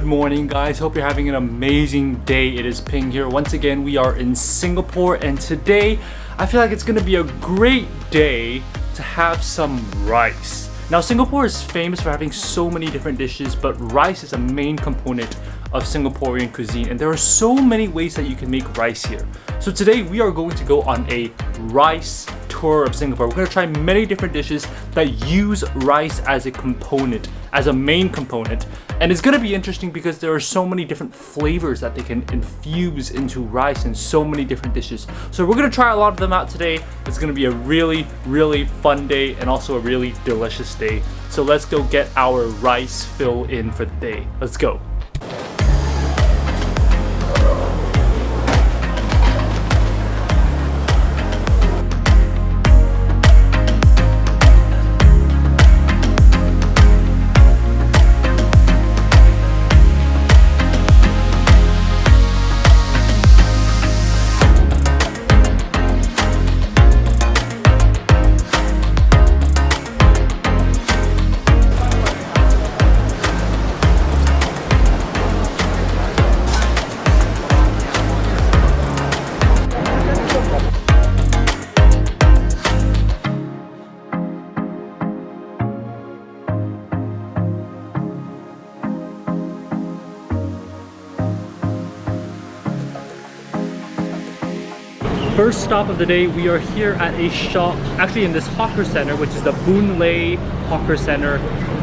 morning, guys. Hope you're having an amazing day. It is Ping here. Once again, we are in Singapore, and today I feel like it's gonna be a great day to have some rice. Now, Singapore is famous for having so many different dishes, but rice is a main component of Singaporean cuisine, and there are so many ways that you can make rice here. So today we are going to go on a rice tour of Singapore. We're going to try many different dishes that use rice as a component, as a main component, and it's going to be interesting because there are so many different flavors that they can infuse into rice in so many different dishes. So we're going to try a lot of them out today. It's going to be a really fun day and also a really delicious day. So let's go get our rice fill in for the day. Let's go. First stop of the day, we are here at a shop, actually in this hawker center, which is the Boon Lay Hawker Center.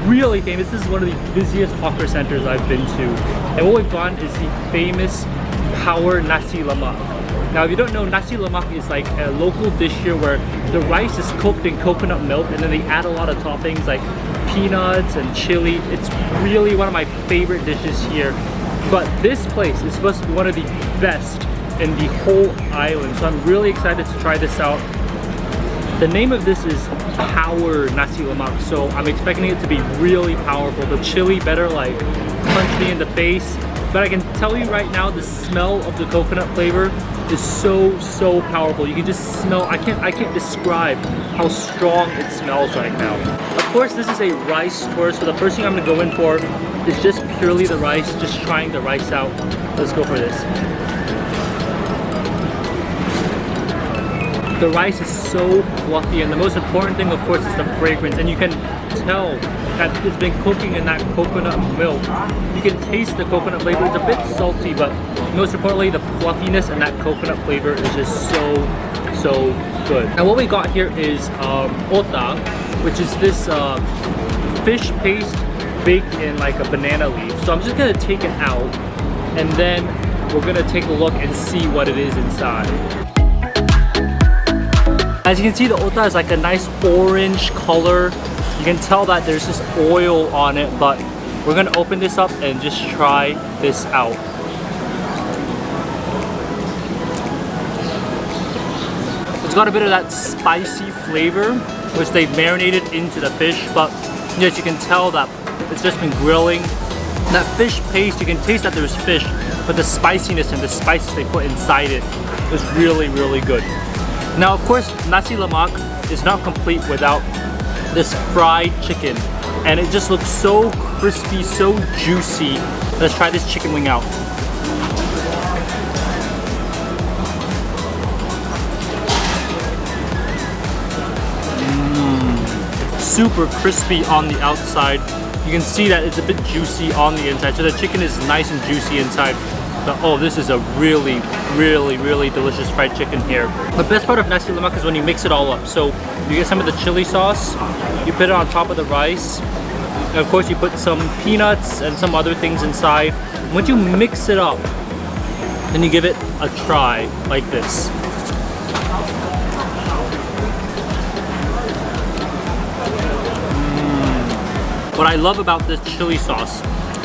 Really famous. This is one of the busiest hawker centers I've been to. And what we've gone is the famous Power Nasi Lemak. Now, if you don't know, Nasi Lemak is like a local dish here where the rice is cooked in coconut milk and then they add a lot of toppings like peanuts and chili. It's really one of my favorite dishes here. But this place is supposed to be one of the best in the whole island, so I'm really excited to try this out. The name of this is Power Nasi Lemak, so I'm expecting it to be really powerful. The chili better like punch me in the face, but I can tell you right now, the smell of the coconut flavor is so powerful. You can just smell. I can't describe how strong it smells right now. Of course, this is a rice tour, so the first thing I'm gonna go in for is just purely the rice, just trying the rice out. Let's go for this. The rice is so fluffy, and the most important thing, of course, is the fragrance. And you can tell that it's been cooking in that coconut milk. You can taste the coconut flavor. It's a bit salty, but most importantly, the fluffiness and that coconut flavor is just so good. Now, what we got here is ota, which is this fish paste baked in like a banana leaf. So I'm just gonna take it out, and then we're gonna take a look and see what it is inside. As you can see, the ota is like a nice orange color. You can tell that there's just oil on it, but we're gonna open this up and just try this out. It's got a bit of that spicy flavor, which they've marinated into the fish, but yes, you can tell that it's just been grilling. That fish paste, you can taste that there's fish, but the spiciness and the spices they put inside it is really good. Now, of course, Nasi Lemak is not complete without this fried chicken, and it just looks so crispy, so juicy. Let's try this chicken wing out. Super crispy on the outside. You can see that it's a bit juicy on the inside, so the chicken is nice and juicy inside. But oh, this is a really delicious fried chicken here. The best part of Nasi Lemak is when you mix it all up. So you get some of the chili sauce, you put it on top of the rice, and of course you put some peanuts and some other things inside. Once you mix it up, then you give it a try like this. What I love about this chili sauce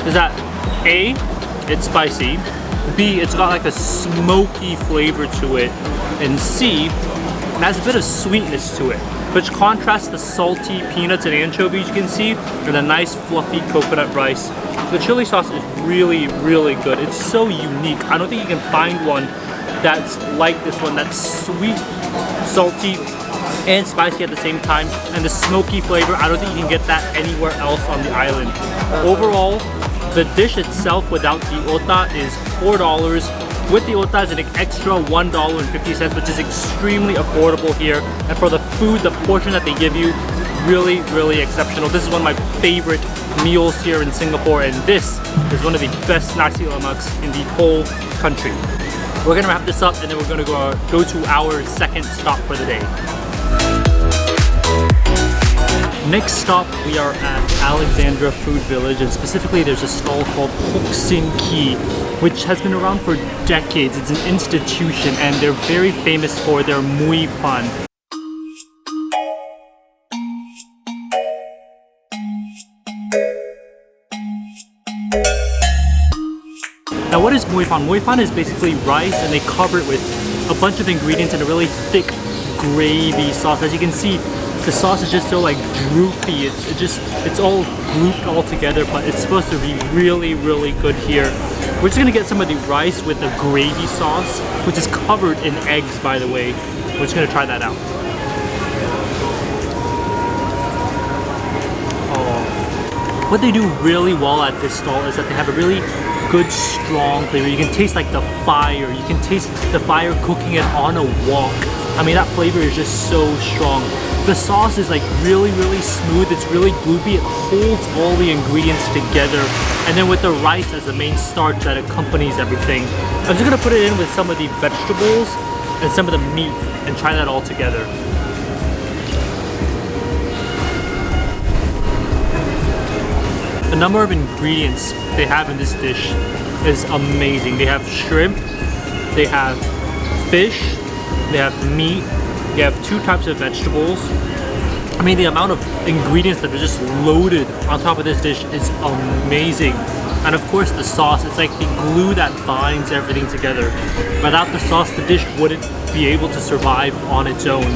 is that A, it's spicy, B, it's got like a smoky flavor to it, and C, it has a bit of sweetness to it, which contrasts the salty peanuts and anchovies you can see with a nice fluffy coconut rice. The chili sauce is really good. It's so unique. I don't think you can find one that's like this one, that's sweet, salty, and spicy at the same time, and the smoky flavor. I don't think you can get that anywhere else on the island. Overall, The dish itself without the ota is $4. With the ota is an extra $1.50, which is extremely affordable here. And for the food, the portion that they give you, really, really exceptional. This is one of my favorite meals here in Singapore, and this is one of the best Nasi Lemaks in the whole country. We're gonna wrap this up and then we're gonna go to our second stop for the day. Next stop, we are at Alexandra Food Village, and specifically there's a stall called CUISINE, which has been around for decades. It's an institution and they're very famous for their mui pan. Now what is mui pan? Mui pan is basically rice and they cover it with a bunch of ingredients in a really thick gravy sauce. As you can see, the sauce is just so like droopy. It's all grouped all together, but it's supposed to be really, really good here. We're just gonna get some of the rice with the gravy sauce, which is covered in eggs, by the way. We're just gonna try that out. Oh. What they do really well at this stall is that they have a really good strong flavor. You can taste like the fire. You can taste the fire cooking it on a wok. I mean, that flavor is just so strong. The sauce is like really, really smooth. It's really gloopy. It holds all the ingredients together. And then with the rice as the main starch that accompanies everything. I'm just gonna put it in with some of the vegetables and some of the meat and try that all together. The number of ingredients they have in this dish is amazing. They have shrimp, they have fish, they have meat, they have 2 types of vegetables. I mean, the amount of ingredients that are just loaded on top of this dish is amazing. And of course the sauce, it's like the glue that binds everything together. Without the sauce, the dish wouldn't be able to survive on its own.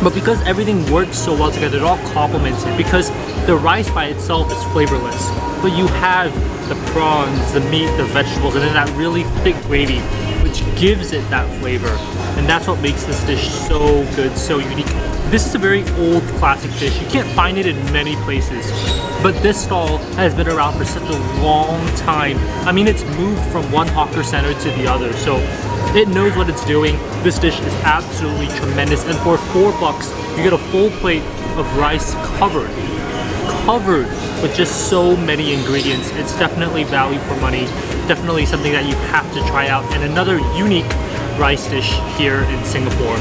But because everything works so well together, it all complements it. Because the rice by itself is flavorless, but you have the prawns, the meat, the vegetables, and then that really thick gravy, which gives it that flavor. And that's what makes this dish so good, so unique. This is a very old classic dish. You can't find it in many places, but this stall has been around for such a long time. I mean, it's moved from one hawker center to the other, so it knows what it's doing. This dish is absolutely tremendous, and for $4, you get a full plate of rice covered with just so many ingredients. It's definitely value for money, definitely something that you have to try out, and another unique rice dish here in Singapore.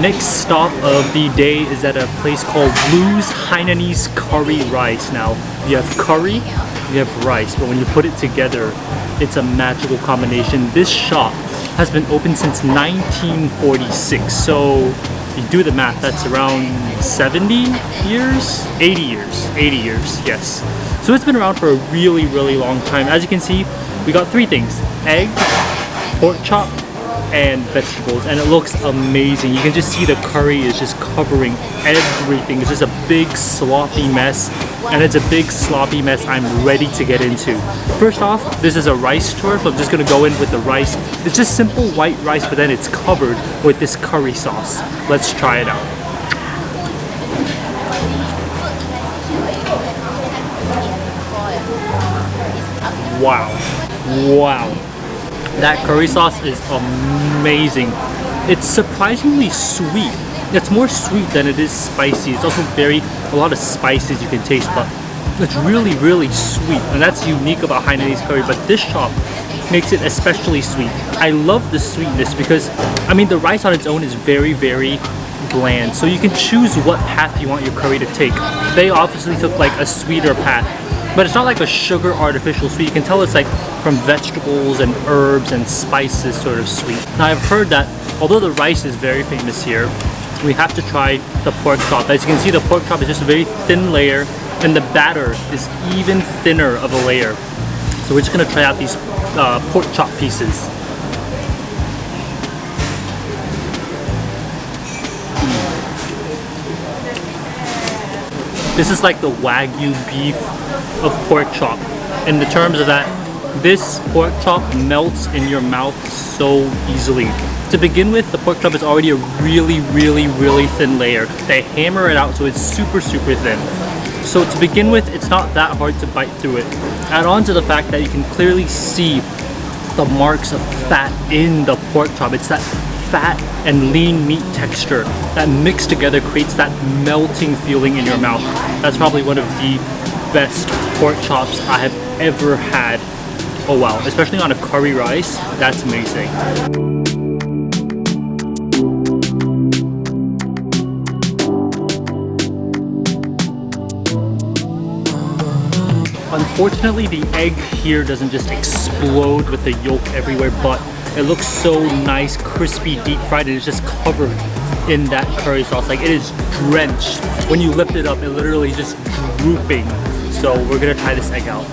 Next stop of the day is at a place called Blue's Hainanese Curry Rice. Now, you have curry, you have rice, but when you put it together, it's a magical combination. This shop has been open since 1946, so you do the math, that's around 70 years? 80 years, yes. So it's been around for a really, really long time. As you can see, we got 3 things: egg, pork chop, and vegetables, and it looks amazing. You can just see the curry is just covering everything. It's just a big sloppy mess, and it's a big sloppy mess I'm ready to get into. First off, this is a rice tour, so I'm just gonna go in with the rice. It's just simple white rice, but then it's covered with this curry sauce. Let's try it out. Wow. That curry sauce is amazing. It's surprisingly sweet. It's more sweet than it is spicy. It's also a lot of spices you can taste, but it's really, really sweet. And that's unique about Hainanese curry, but this shop makes it especially sweet. I love the sweetness because, I mean, the rice on its own is very, very bland. So you can choose what path you want your curry to take. They obviously took like a sweeter path, but it's not like a sugar artificial sweet. You can tell it's like from vegetables and herbs and spices sort of sweet. Now I've heard that although the rice is very famous here, we have to try the pork chop. As you can see, the pork chop is just a very thin layer And the batter is even thinner of a layer. So we're just gonna try out these pork chop pieces. This is like the Wagyu beef of pork chop. In the terms of that, this pork chop melts in your mouth so easily. To begin with, the pork chop is already a really thin layer. They hammer it out so it's super thin. So to begin with, it's not that hard to bite through it. Add on to the fact that you can clearly see the marks of fat in the pork chop. It's that fat and lean meat texture that mixed together creates that melting feeling in your mouth. That's probably one of the best pork chops I have ever had. Oh wow, especially on a curry rice, that's amazing. Unfortunately, the egg here doesn't just explode with the yolk everywhere, but it looks so nice, crispy, deep fried, and it's just covered in that curry sauce. Like, it is drenched. When you lift it up, it literally is just drooping. So we're gonna try this egg out.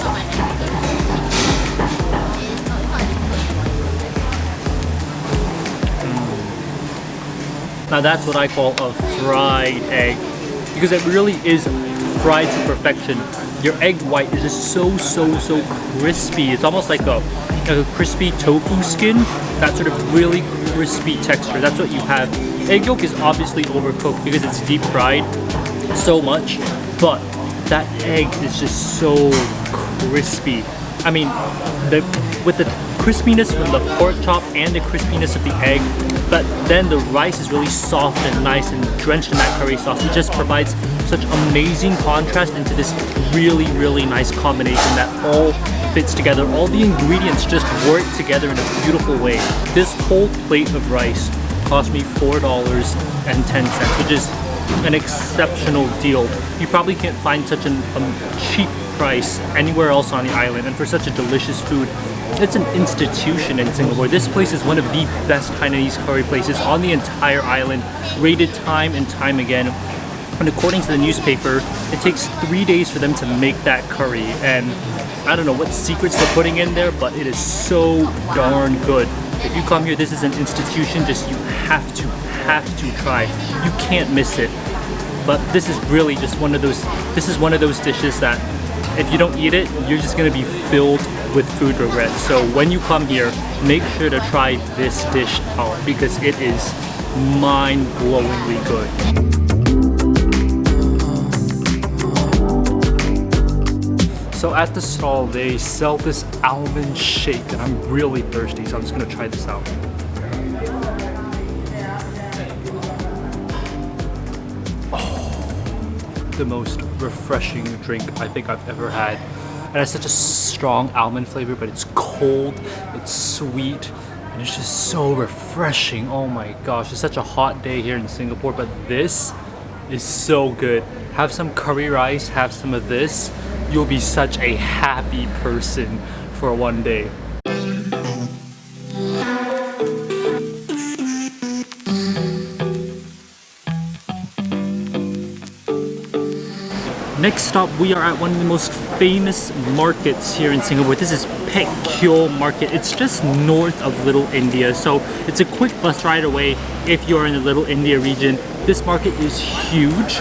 Now that's what I call a fried egg, because it really is fried to perfection. Your egg white is just so crispy. It's almost like a crispy tofu skin, that sort of really crispy texture. That's what you have. Egg yolk is obviously overcooked because it's deep fried so much, but that egg is just so crispy. I mean, with the crispiness from the pork chop and the crispiness of the egg, but then the rice is really soft and nice and drenched in that curry sauce. It just provides such amazing contrast into this really nice combination that all fits together. All the ingredients just work together in a beautiful way. This whole plate of rice cost me $4.10, which is an exceptional deal. You probably can't find such a cheap price anywhere else on the island, and for such a delicious food. It's an institution in Singapore. This place is one of the best Hainanese curry places on the entire island, rated time and time again. And according to the newspaper, it takes 3 days for them to make that curry. And I don't know what secrets they're putting in there, but it is so darn good. If you come here, this is an institution. Just you have to try. You can't miss it. But this is really just one of those. This is one of those dishes that, if you don't eat it, you're just gonna be filled with food regret. So when you come here, make sure to try this dish out because it is mind-blowingly good. So at the stall, they sell this almond shake, and I'm really thirsty, so I'm just gonna try this out. The most refreshing drink I think I've ever had. It has such a strong almond flavor, but it's cold, it's sweet, and it's just so refreshing. Oh my gosh, it's such a hot day here in Singapore, but this is so good. Have some curry rice, have some of this. You'll be such a happy person for one day. Next stop, we are at one of the most famous markets here in Singapore. This is Pek Kio Market. It's just north of Little India, so it's a quick bus ride away if you're in the Little India region. This market is huge.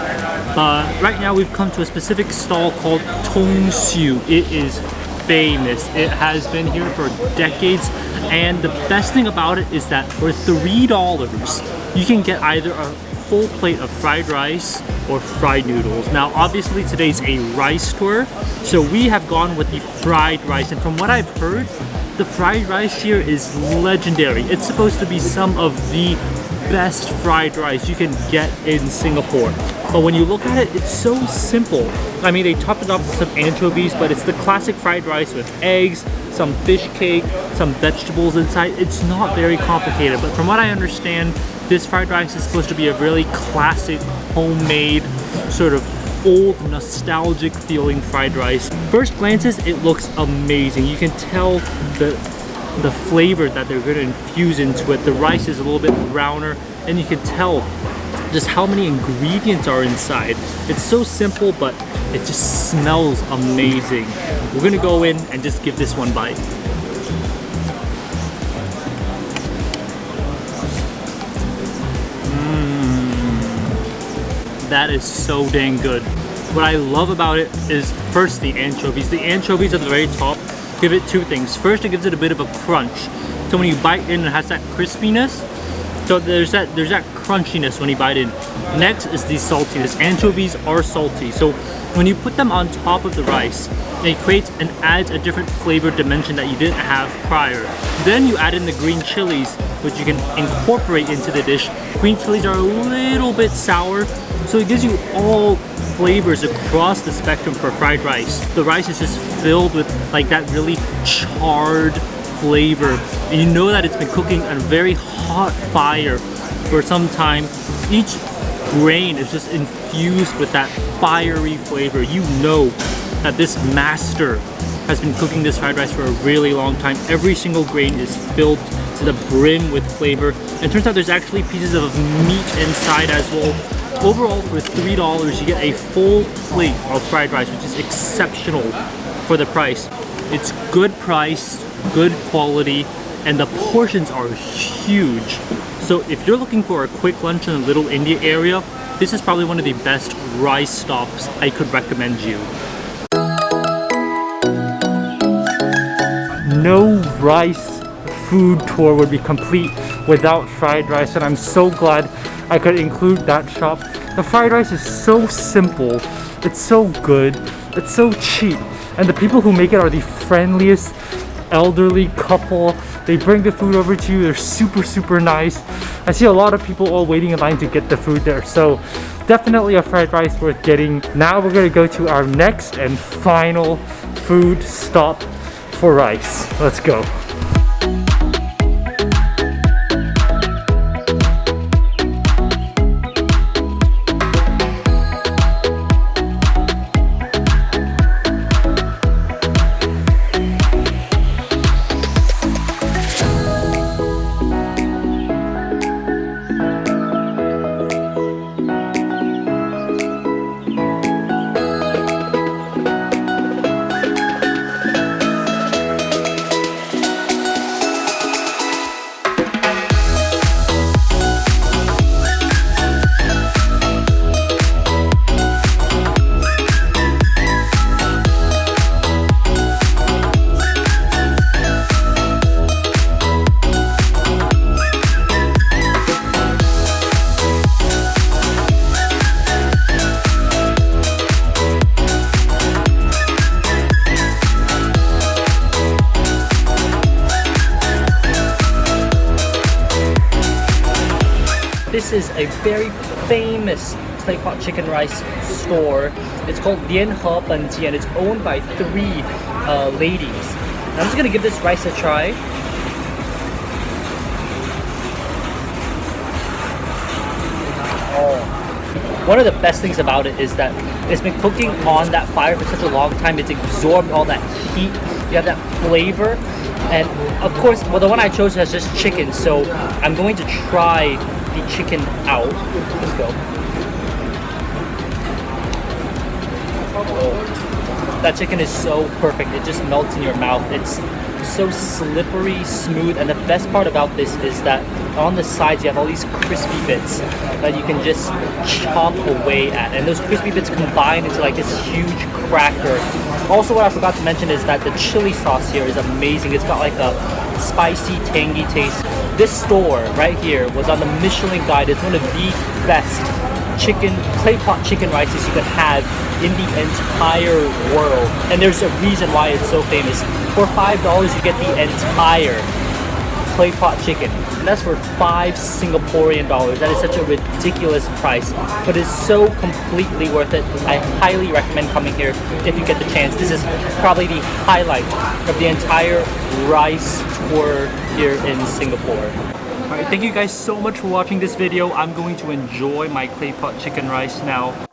Right now we've come to a specific stall called Tong Siu. It is famous. It has been here for decades, and the best thing about it is that for $3 you can get either a full plate of fried rice or fried noodles. Now obviously today's a rice tour, so we have gone with the fried rice, and from what I've heard, the fried rice here is legendary. It's supposed to be some of the best fried rice you can get in Singapore. But when you look at it, it's so simple. I mean, they topped it off with some anchovies, but it's the classic fried rice with eggs, some fish cake, some vegetables inside. It's not very complicated, but from what I understand, this fried rice is supposed to be a really classic, homemade, sort of old, nostalgic feeling fried rice. First glances, it looks amazing. You can tell the flavor that they're going to infuse into it. The rice is a little bit browner, and you can tell just how many ingredients are inside. It's so simple, but It just smells amazing. We're gonna go in and just give this one bite. That is so dang good. What I love about it is first the anchovies. The anchovies at the very top give it two things. First, it gives it a bit of a crunch. So when you bite in, it has that crispiness. So there's that crunchiness when you bite in. Next is the saltiness. Anchovies are salty. So when you put them on top of the rice, it creates and adds a different flavor dimension that you didn't have prior. Then you add in the green chilies, which you can incorporate into the dish. Green chilies are a little bit sour, so it gives you all flavors across the spectrum for fried rice. The rice is just filled with like that really charred flavor. And you know that it's been cooking on a very hot fire for some time. Each grain is just infused with that fiery flavor. You know that this master has been cooking this fried rice for a really long time. Every single grain is filled to the brim with flavor. And it turns out there's actually pieces of meat inside as well. Overall, for $3, you get a full plate of fried rice, which is exceptional for the price. It's good price, good quality, and the portions are huge. So if you're looking for a quick lunch in the Little India area, this is probably one of the best rice stops I could recommend you. No rice food tour would be complete without fried rice, and I'm so glad I could include that shop. The fried rice is so simple, it's so good, it's so cheap, and the people who make it are the friendliest elderly couple. They bring the food over to you, they're super nice. I see a lot of people all waiting in line to get the food there, so definitely a fried rice worth getting. Now we're gonna go to our next and final food stop for rice. Let's go. This is a very famous Claypot Chicken Rice store. It's called Lian He Ben Ji, and it's owned by three ladies. I'm just gonna give this rice a try. Oh. One of the best things about it is that it's been cooking on that fire for such a long time. It's absorbed all that heat. You have that flavor. And of course, well, the one I chose has just chicken, so I'm going to try the chicken out. Let's go. Oh, that chicken is so perfect. It just melts in your mouth. It's so slippery, smooth, and the best part about this is that on the sides you have all these crispy bits that you can just chomp away at, and those crispy bits combine into like this huge cracker. Also, what I forgot to mention is that the chili sauce here is amazing. It's got like a spicy, tangy taste. This store right here was on the Michelin Guide. It's one of the best Claypot chicken rices you could have in the entire world. And there's a reason why it's so famous. For $5, you get the entire Claypot chicken. And that's for 5 Singaporean dollars. That is such a ridiculous price, but it's so completely worth it. I highly recommend coming here if you get the chance. This is probably the highlight of the entire rice tour here in Singapore. Alright, thank you guys so much for watching this video. I'm going to enjoy my Claypot chicken rice now.